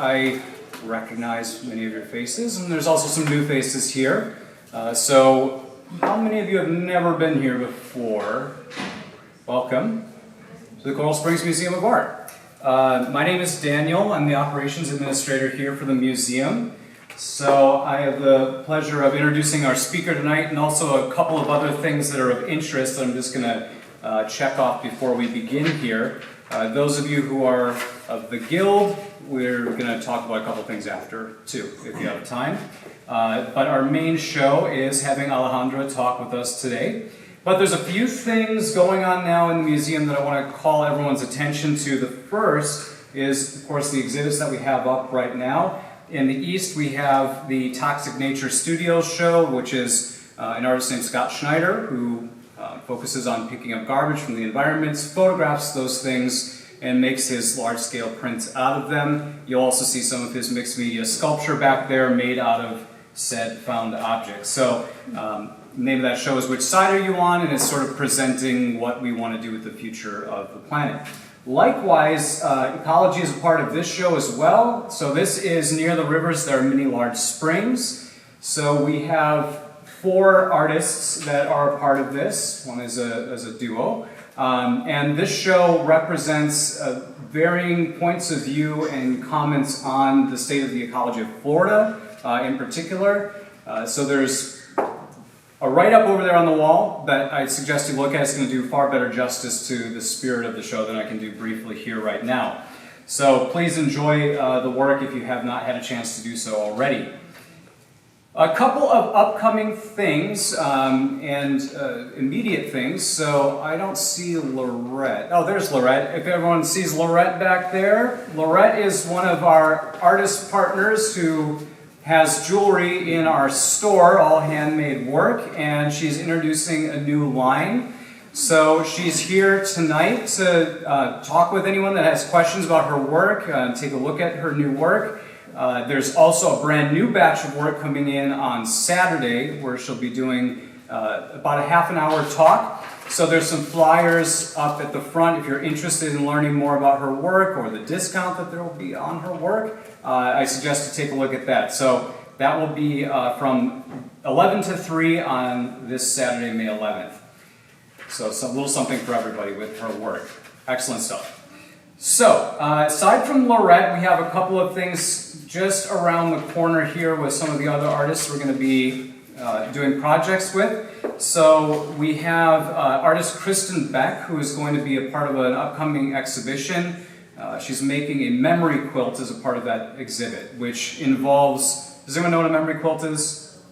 I recognize many of your faces, and there's also some new faces here. So how many of you have never been here before? Welcome to the Coral Springs Museum of Art. My name is Daniel. I'm the operations administrator here for the museum. So I have the pleasure of introducing our speaker tonight, and also a couple of other things that are of interest that I'm just going to check off before we begin here. Those of you who are of the Guild, we're going to talk about a couple things after, too, if you have time. But our main show is having Alejandra talk with us today. But there's a few things going on now in the museum that I want to call everyone's attention to. The first is, of course, the exhibits that we have up right now. In the east, we have the Toxic Nature Studios show, which is an artist named Scott Schneider, who focuses on picking up garbage from the environments, photographs those things, and makes his large-scale prints out of them. You'll also see some of his mixed media sculpture back there made out of said found objects. So the name of that show is Which Side Are You On? And it's sort of presenting what we want to do with the future of the planet. Likewise, ecology is a part of this show as well. So this is near the rivers. There are many large springs. So we have 4 artists that are a part of this. One is a duo. And this show represents varying points of view and comments on the state of the ecology of Florida in particular. So there's a write-up over there on the wall that I suggest you look at. Is going to do far better justice to the spirit of the show than I can do briefly here right now. So please enjoy the work if you have not had a chance to do so already. A couple of upcoming things and immediate things. So I don't see Lorette. Oh, there's Lorette. If everyone sees Lorette back there, Lorette is one of our artist partners who has jewelry in our store, all handmade work, and she's introducing a new line. So she's here tonight to talk with anyone that has questions about her work, take a look at her new work. There's also a brand new batch of work coming in on Saturday where she'll be doing about a half an hour talk. So there's some flyers up at the front if you're interested in learning more about her work or the discount that there will be on her work. I suggest to take a look at that. So that will be from 11 to 3 on this Saturday, May 11th. So a little something for everybody with her work. Excellent stuff. So aside from Lorette, we have a couple of things just around the corner here with some of the other artists we're going to be doing projects with. So we have artist Kristen Beck, who is going to be a part of an upcoming exhibition. She's making a memory quilt as a part of that exhibit, which involves, does anyone know what a memory quilt is?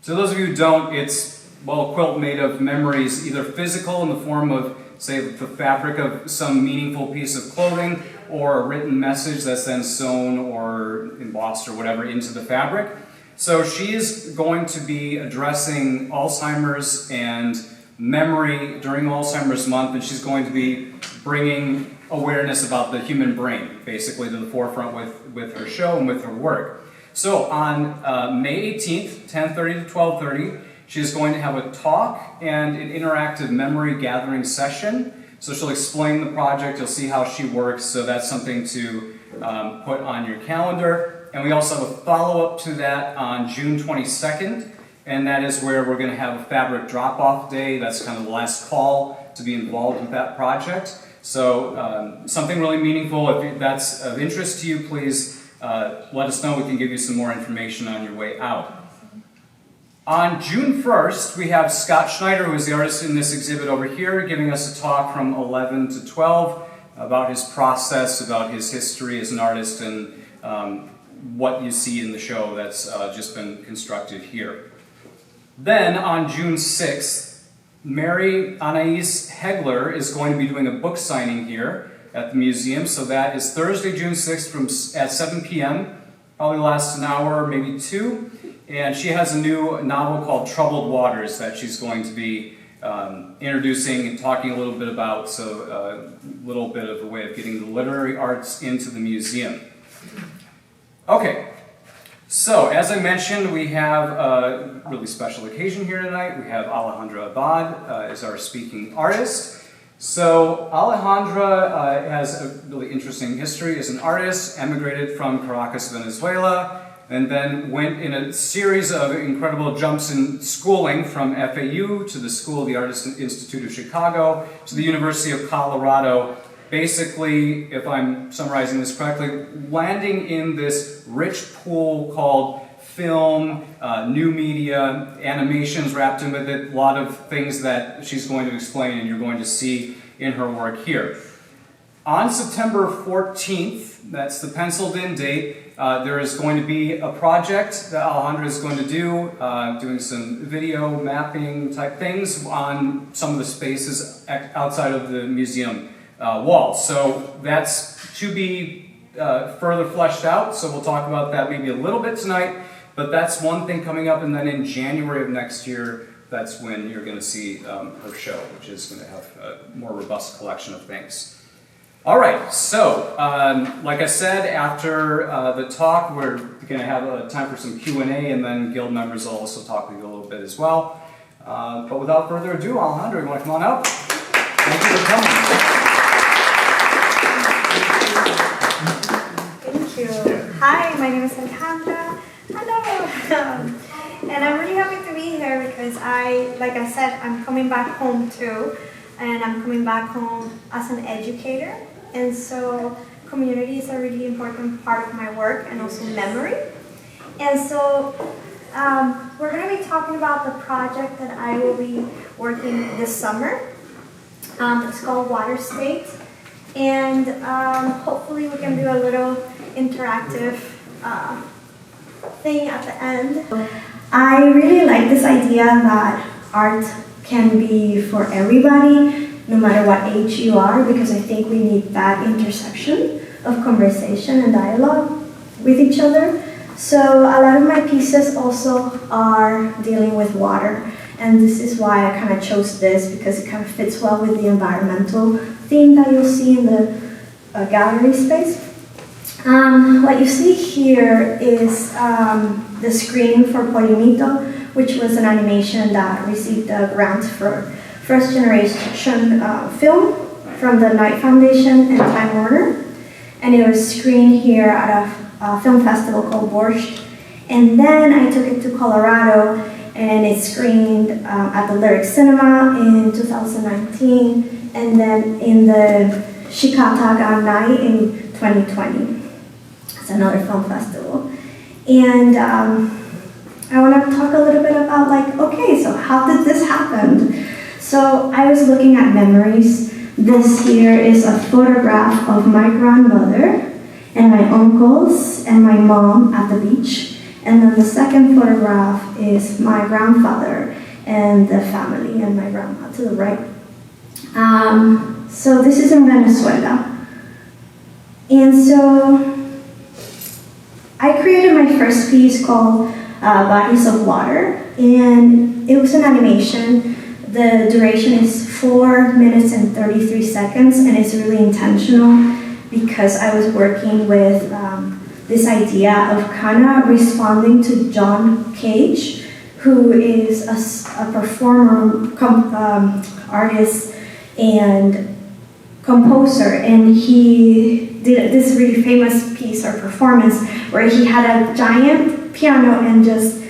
So those of you who don't, it's, well, a quilt made of memories, either physical in the form of, say, the fabric of some meaningful piece of clothing, or a written message that's then sewn or embossed or whatever into the fabric. So she's going to be addressing Alzheimer's and memory during Alzheimer's Month, and she's going to be bringing awareness about the human brain, basically, to the forefront with her show and with her work. So on May 18th, 10:30 to 12:30, she's going to have a talk and an interactive memory gathering session. So she'll explain the project, you'll see how she works, so that's something to put on your calendar. And we also have a follow-up to that on June 22nd, and that is where we're going to have a fabric drop-off day. That's kind of the last call to be involved with that project. So something really meaningful. If that's of interest to you, please let us know. We can give you some more information on your way out. On June 1st, we have Scott Schneider, who is the artist in this exhibit over here, giving us a talk from 11 to 12 about his process, about his history as an artist, and what you see in the show that's just been constructed here. Then on June 6th, Mary Anais Hegler is going to be doing a book signing here at the museum. So that is Thursday, June 6th at 7 p.m. Probably lasts an hour, maybe 2. And she has a new novel called Troubled Waters that she's going to be introducing and talking a little bit about. So a little bit of a way of getting the literary arts into the museum. Okay, so as I mentioned, we have a really special occasion here tonight. We have Alejandra Abad as our speaking artist. So Alejandra has a really interesting history as an artist, emigrated from Caracas, Venezuela, and then went in a series of incredible jumps in schooling from FAU to the School of the Artists Institute of Chicago to the University of Colorado. Basically, if I'm summarizing this correctly, landing in this rich pool called film, new media, animations wrapped in with it, a lot of things that she's going to explain and you're going to see in her work here. On September 14th, that's the penciled in date, there is going to be a project that Alejandra is going to do, doing some video mapping type things on some of the spaces outside of the museum walls. So that's to be further fleshed out, so we'll talk about that maybe a little bit tonight, but that's one thing coming up, and then in January of next year, that's when you're going to see her show, which is going to have a more robust collection of things. All right, so like I said, after the talk, we're going to have time for some Q&A, and then guild members will also talk with you a little bit as well. But without further ado, Alejandra, you want to come on up? Thank you for coming. Thank you. Hi, my name is Alejandra. Hello. And I'm really happy to be here because like I said, I'm coming back home too. And I'm coming back home as an educator. And so community is a really important part of my work and also memory. And so we're going to be talking about the project that I will be working this summer. It's called Water State. And hopefully we can do a little interactive thing at the end. I really like this idea that art can be for everybody, no matter what age you are, because I think we need that intersection of conversation and dialogue with each other. So a lot of my pieces also are dealing with water, and this is why I kind of chose this, because it kind of fits well with the environmental theme that you'll see in the gallery space. What you see here is the screening for Polimito, which was an animation that received a grant for first generation film from the Knight Foundation and Time Warner. And it was screened here at a film festival called Borscht. And then I took it to Colorado, and it screened at the Lyric Cinema in 2019, and then in the Chicago Night in 2020. It's another film festival. And I want to talk a little bit about, like, okay, so how did this happen? So I was looking at memories. This here is a photograph of my grandmother and my uncles and my mom at the beach. And then the second photograph is my grandfather and the family and my grandma to the right. So this is in Venezuela. And so I created my first piece called Bodies of Water, and it was an animation. The duration is 4 minutes and 33 seconds, and it's really intentional because I was working with this idea of kind of responding to John Cage, who is a performer, artist, and composer, and he did this really famous piece or performance where he had a giant piano and just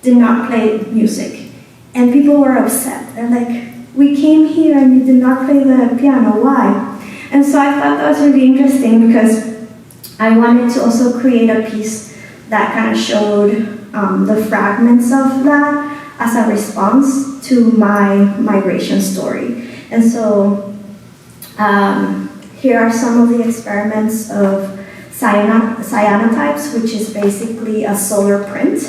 did not play music. And people were upset. They're like, we came here and you did not play the piano, why? And so I thought that was really interesting because I wanted to also create a piece that kind of showed the fragments of that as a response to my migration story. And so here are some of the experiments of cyanotypes, which is basically a solar print,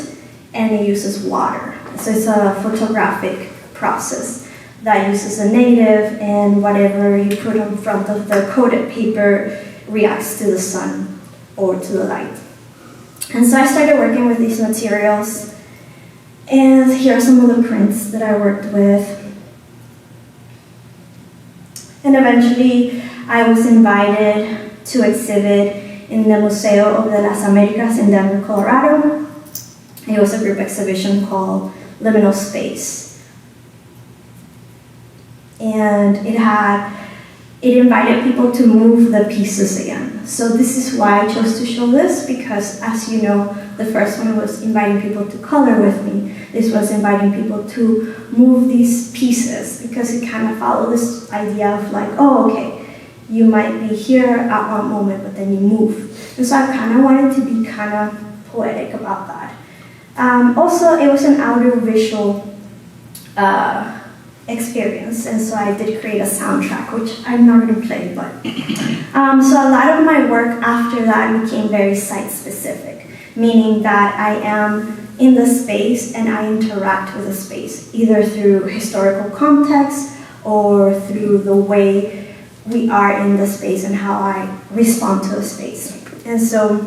and it uses water. So it's a photographic process that uses a negative, and whatever you put in front of the coated paper reacts to the sun or to the light. And so I started working with these materials, and here are some of the prints that I worked with. And eventually I was invited to exhibit in the Museo of de las Americas in Denver, Colorado. It was a group exhibition called Liminal Space. and it invited people to move the pieces again. So this is why I chose to show this, because as you know, the first one was inviting people to color with me. This was inviting people to move these pieces, because it kind of followed this idea of like, oh, okay, you might be here at one moment, but then you move. And so I kind of wanted to be kind of poetic about that. Also, it was an audiovisual experience, and so I did create a soundtrack, which I'm not going to play, but so a lot of my work after that became very site-specific, meaning that I am in the space and I interact with the space, either through historical context or through the way we are in the space and how I respond to the space. And so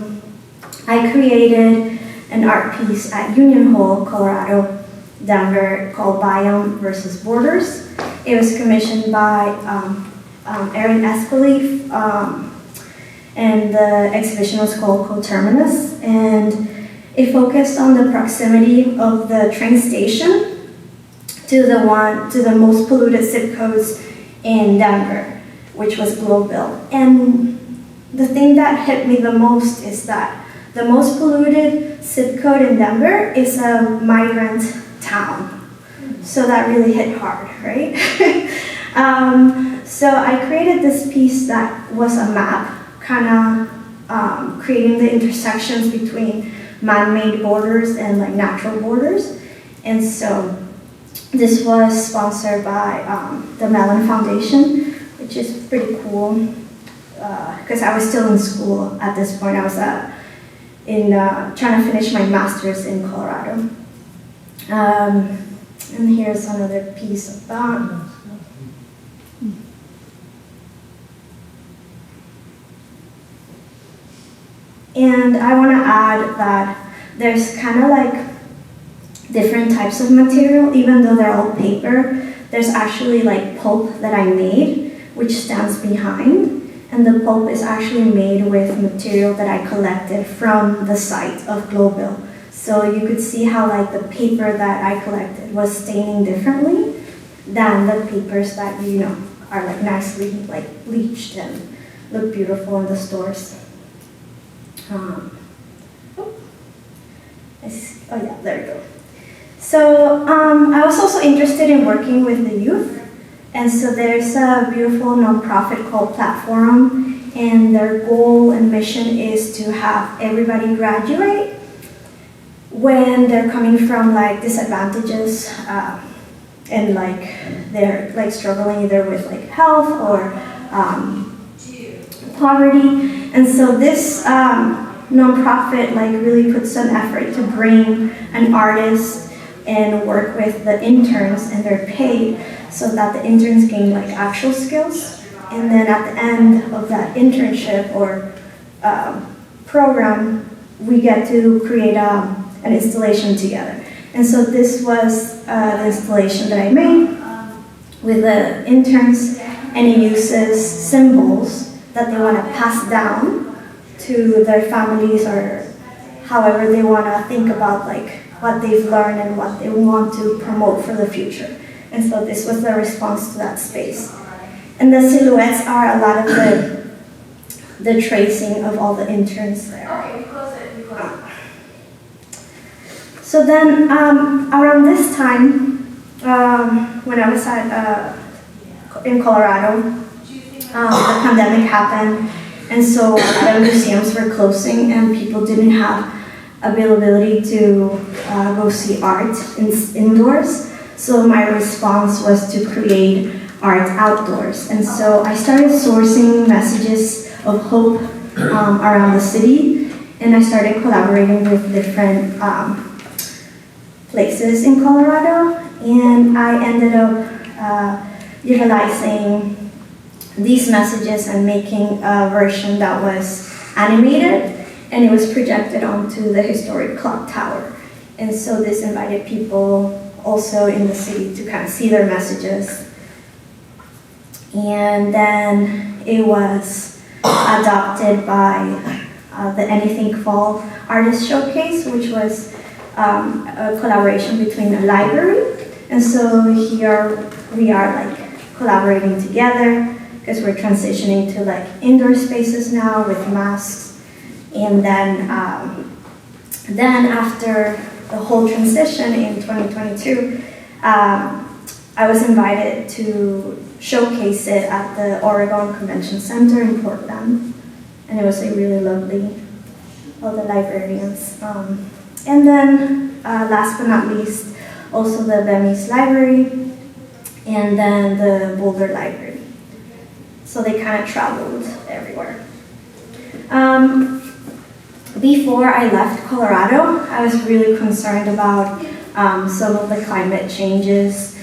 I created an art piece at Union Hall, Colorado, Denver, called Biome versus Borders. It was commissioned by Aaron Espelif, and the exhibition was called Coterminus, and it focused on the proximity of the train station to the most polluted zip codes in Denver, which was Globeville. And the thing that hit me the most is that the most polluted zip code in Denver is a migrant town. So that really hit hard, right? So I created this piece that was a map, kind of creating the intersections between man-made borders and like natural borders. And so this was sponsored by the Mellon Foundation, which is pretty cool, because I was still in school at this point. I was trying to finish my master's in Colorado. And here's another piece of that. And I want to add that there's kind of like different types of material, even though they're all paper. There's actually like pulp that I made, which stands behind. And the pulp is actually made with material that I collected from the site of Globeville. So you could see how like the paper that I collected was staining differently than the papers that, you know, are like nicely like bleached and look beautiful in the stores. Oh yeah, there we go. So I was also interested in working with the youth. And so there's a beautiful nonprofit called Platform, and their goal and mission is to have everybody graduate when they're coming from like disadvantages and like they're like struggling either with like health or poverty. And so this nonprofit like really puts an effort to bring an artist and work with the interns, and they're paid so that the interns gain like actual skills. And then at the end of that internship or program, we get to create an installation together. And so this was the installation that I made with the interns, and it uses symbols that they want to pass down to their families, or however they want to think about like what they've learned and what they want to promote for the future. And so this was the response to that space. And the silhouettes are a lot of the tracing of all the interns there. Okay, we close it. So then around this time, when I was in Colorado, the pandemic happened, and so a lot of museums were closing and people didn't have availability to go see art indoors. So my response was to create art outdoors. And so I started sourcing messages of hope around the city, and I started collaborating with different places in Colorado, and I ended up utilizing these messages and making a version that was animated, and it was projected onto the historic clock tower. And so this invited people also in the city to kind of see their messages. And then it was adopted by the Anything Fall Artist Showcase, which was a collaboration between a library. And so here we are like collaborating together, because we're transitioning to like indoor spaces now with masks. And then after the whole transition in 2022, I was invited to showcase it at the Oregon Convention Center in Portland, and it was like really lovely, all the librarians. And then last but not least, also the Bemis Library, and then the Boulder Library. So they kind of traveled everywhere. Before I left Colorado, I was really concerned about some of the climate changes,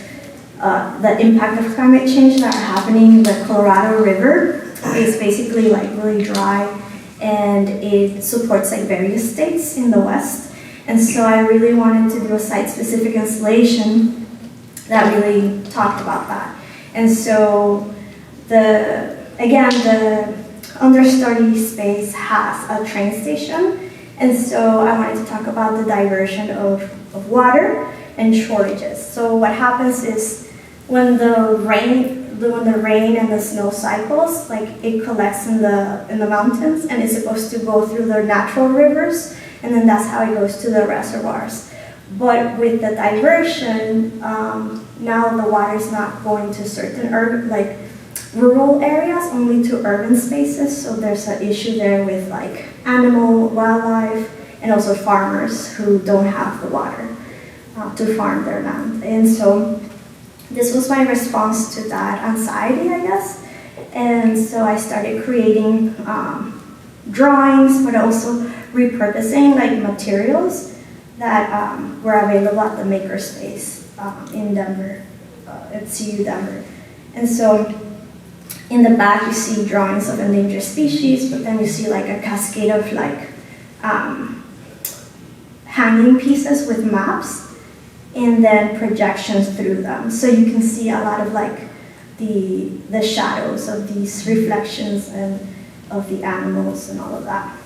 the impact of climate change that are happening. The Colorado River is basically like really dry, and it supports like various states in the West. And so I really wanted to do a site-specific installation that really talked about that. And so the understudy space has a train station, and so I wanted to talk about the diversion of water and shortages. So what happens is when the rain and the snow cycles, like it collects in the mountains, and it's supposed to go through the natural rivers, and then that's how it goes to the reservoirs. But with the diversion, now the water is not going to certain rural areas, only to urban spaces. So there's an issue there with like animal, wildlife, and also farmers who don't have the water to farm their land. And so this was my response to that anxiety, I guess. And so I started creating drawings, but also repurposing like materials that were available at the makerspace in Denver, at CU Denver. And so in the back you see drawings of endangered species, but then you see like a cascade of like hanging pieces with maps, and then projections through them. So you can see a lot of like the shadows of these reflections and of the animals and all of that.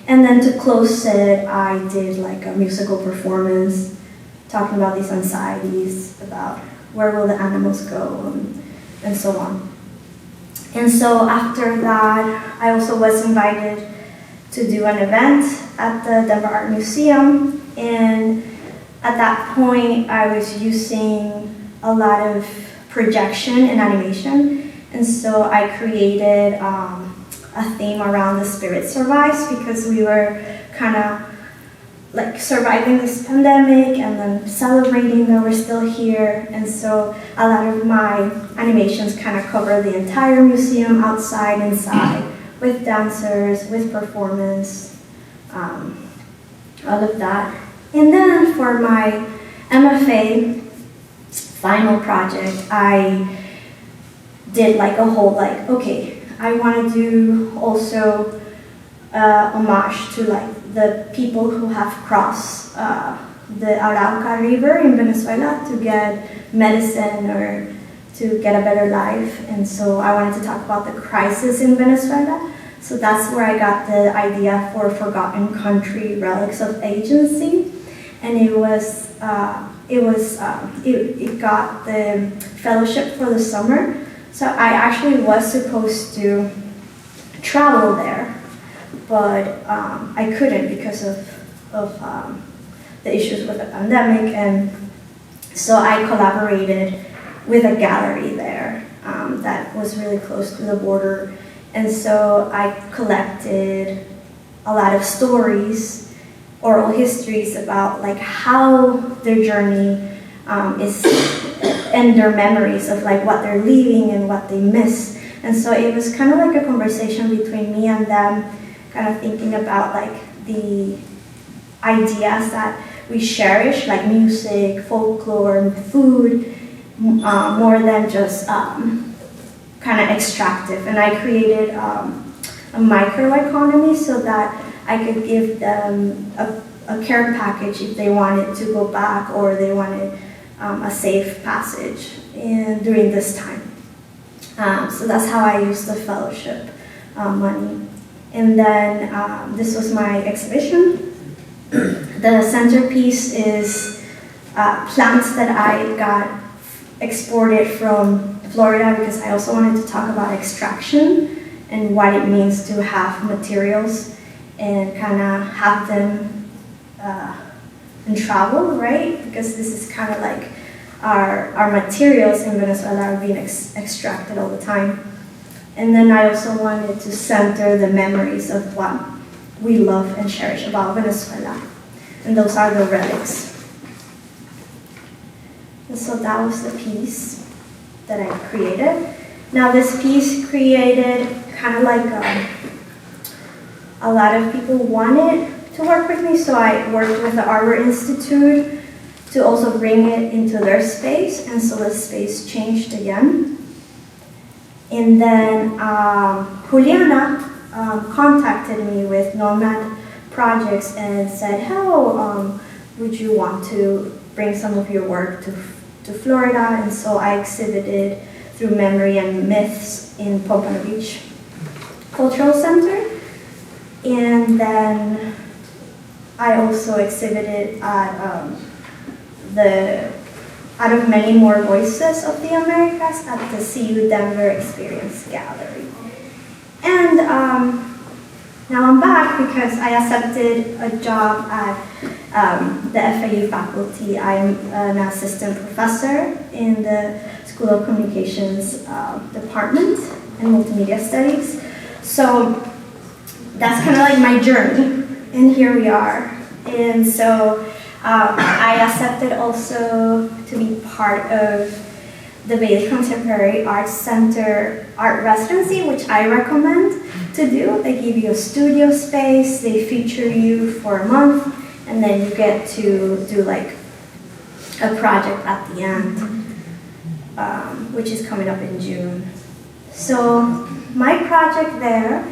And then to close it, I did like a musical performance talking about these anxieties, about where will the animals go, and so on. And so after that, I also was invited to do an event at the Denver Art Museum. And at that point, I was using a lot of projection and animation. And so I created a theme around the spirit survives, because we were kind of like surviving this pandemic and then celebrating that we're still here. And so a lot of my animations kind of cover the entire museum, outside, inside, with dancers, with performance, all of that. And then for my MFA final project, I did like a whole like, okay, I want to do also homage to like the people who have crossed the Arauca River in Venezuela to get medicine or to get a better life. And so I wanted to talk about the crisis in Venezuela. So that's where I got the idea for Forgotten Country Relics of Agency. And it got the fellowship for the summer. So I actually was supposed to travel there, but I couldn't because of the issues with the pandemic. And so I collaborated with a gallery there that was really close to the border. And so I collected a lot of stories, oral histories about like how their journey is, and their memories of like what they're leaving and what they miss. And so it was kind of like a conversation between me and them, kind of thinking about like the ideas that we cherish, like music, folklore, food, more than just kind of extractive. And I created a microeconomy so that I could give them a care package if they wanted to go back, or they wanted a safe passage during this time. So that's how I used the fellowship money. And then this was my exhibition. The centerpiece is plants that I got exported from Florida because I also wanted to talk about extraction and what it means to have materials and kind of have them and travel, right? Because this is kind of like our materials in Venezuela are being extracted all the time. And then I also wanted to center the memories of what we love and cherish about Venezuela. And those are the relics. And so that was the piece that I created. Now this piece created kind of like a lot of people wanted to work with me, so I worked with the Arbor Institute to also bring it into their space, and so the space changed again. And then Juliana contacted me with Nomad Projects and said, how would you want to bring some of your work to Florida? And so I exhibited through Memory and Myths in Pompano Beach Cultural Center. And then I also exhibited at Out of Many More Voices of the Americas at the CU Denver Experience Gallery. And now I'm back because I accepted a job at the FAU faculty. I'm an assistant professor in the School of Communications Department and Multimedia Studies. So that's kind of like my journey, and here we are. And so I accepted also to be part of the Bailey Contemporary Arts Center art residency, which I recommend to do. They give you a studio space, they feature you for a month, and then you get to do like a project at the end, which is coming up in June. So my project there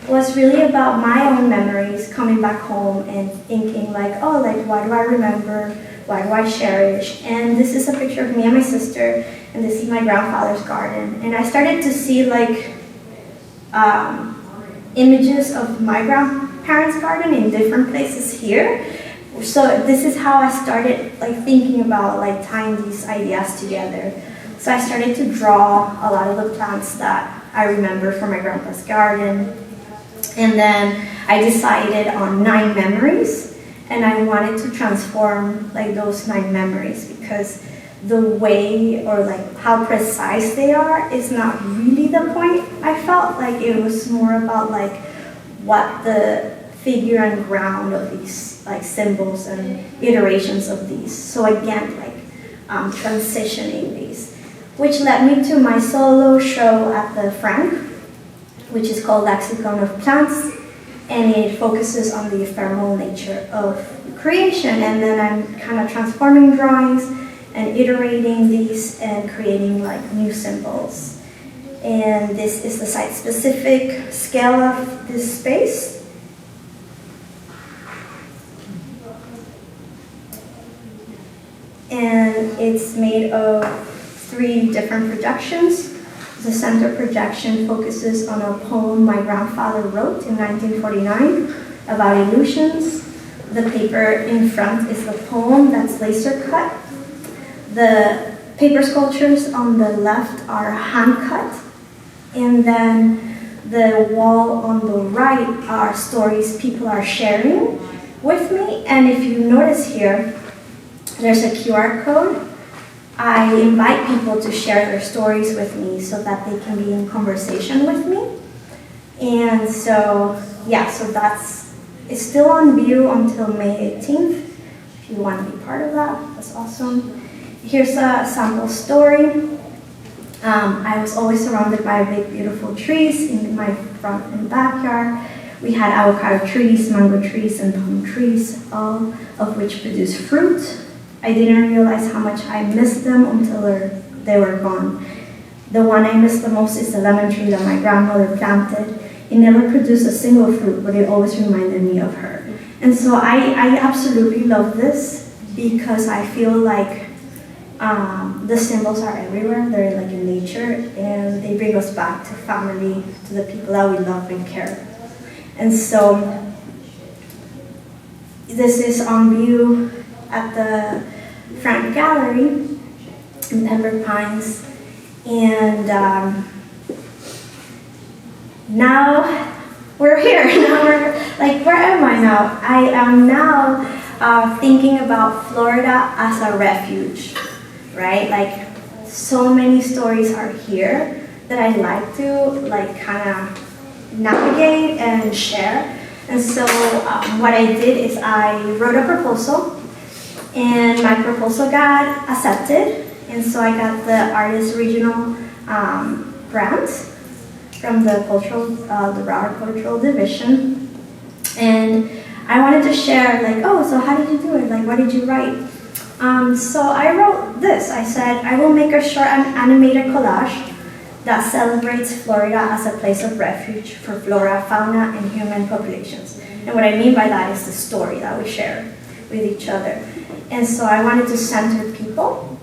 was really about my own memories coming back home and thinking like, oh, like why do I remember? Why do I cherish? And this is a picture of me and my sister, and this is my grandfather's garden. And I started to see like images of my grandparents' garden in different places here. So this is how I started like thinking about like tying these ideas together. So I started to draw a lot of the plants that I remember from my grandpa's garden. And then I decided on 9 memories, and I wanted to transform like those 9 memories because the way or like how precise they are is not really the point. I felt like it was more about like what the figure and ground of these like symbols and iterations of these. So again, like transitioning these, which led me to my solo show at the Frank, which is called Lexicon of Plants, and it focuses on the ephemeral nature of creation. And then I'm kind of transforming drawings and iterating these and creating like new symbols. And this is the site-specific scale of this space. And it's made of 3 different projections. The center projection focuses on a poem my grandfather wrote in 1949 about illusions. The paper in front is the poem that's laser cut. The paper sculptures on the left are hand cut. And then the wall on the right are stories people are sharing with me. And if you notice here, there's a QR code. I invite people to share their stories with me so that they can be in conversation with me. And so, yeah, so it's still on view until May 18th. If you want to be part of that, that's awesome. Here's a sample story. I was always surrounded by big, beautiful trees in my front and backyard. We had avocado trees, mango trees, and palm trees, all of which produce fruit. I didn't realize how much I missed them until they were gone. The one I missed the most is the lemon tree that my grandmother planted. It never produced a single fruit, but it always reminded me of her. And so I absolutely love this because I feel like the symbols are everywhere. They're like in nature, and they bring us back to family, to the people that we love and care. And so this is on view at the Frank Gallery, and pepper pines. And now we're here. Now we're like, where am I now? I am now thinking about Florida as a refuge, right? Like, so many stories are here that I like to like kind of navigate and share. And so what I did is I wrote a proposal, and my proposal got accepted. And so I got the Artist Regional grant from the Broward Cultural Division. And I wanted to share, like, oh, so how did you do it? Like, what did you write? So I wrote this. I said, I will make a short animated collage that celebrates Florida as a place of refuge for flora, fauna, and human populations. And what I mean by that is the story that we share with each other. And so I wanted to center people.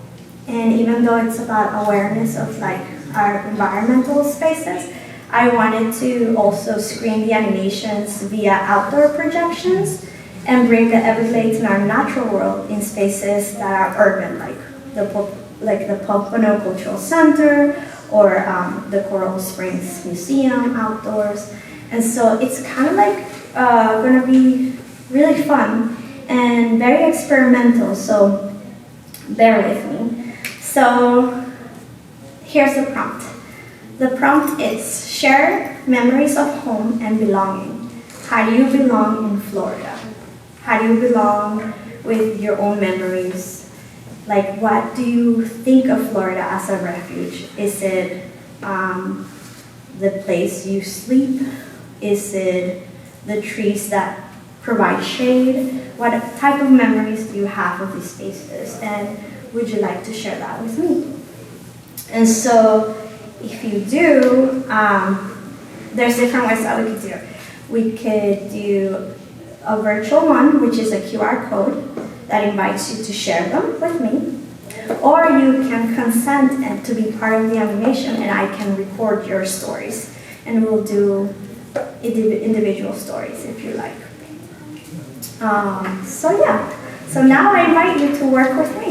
And even though it's about awareness of like our environmental spaces, I wanted to also screen the animations via outdoor projections and bring the Everglades and our natural world in spaces that are urban, like the Pompano Cultural Center or the Coral Springs Museum outdoors. And so it's kind of like going to be really fun and very experimental, so bear with me. So here's the prompt. The prompt is share memories of home and belonging. How do you belong in Florida? How do you belong with your own memories? Like, what do you think of Florida as a refuge? Is it the place you sleep? Is it the trees that provide shade? What type of memories do you have of these spaces? And would you like to share that with me? And so, if you do, there's different ways that we could do it. We could do a virtual one, which is a QR code that invites you to share them with me. Or you can consent and to be part of the animation, and I can record your stories. And we'll do individual stories if you like. So yeah, so now I invite you to work with me.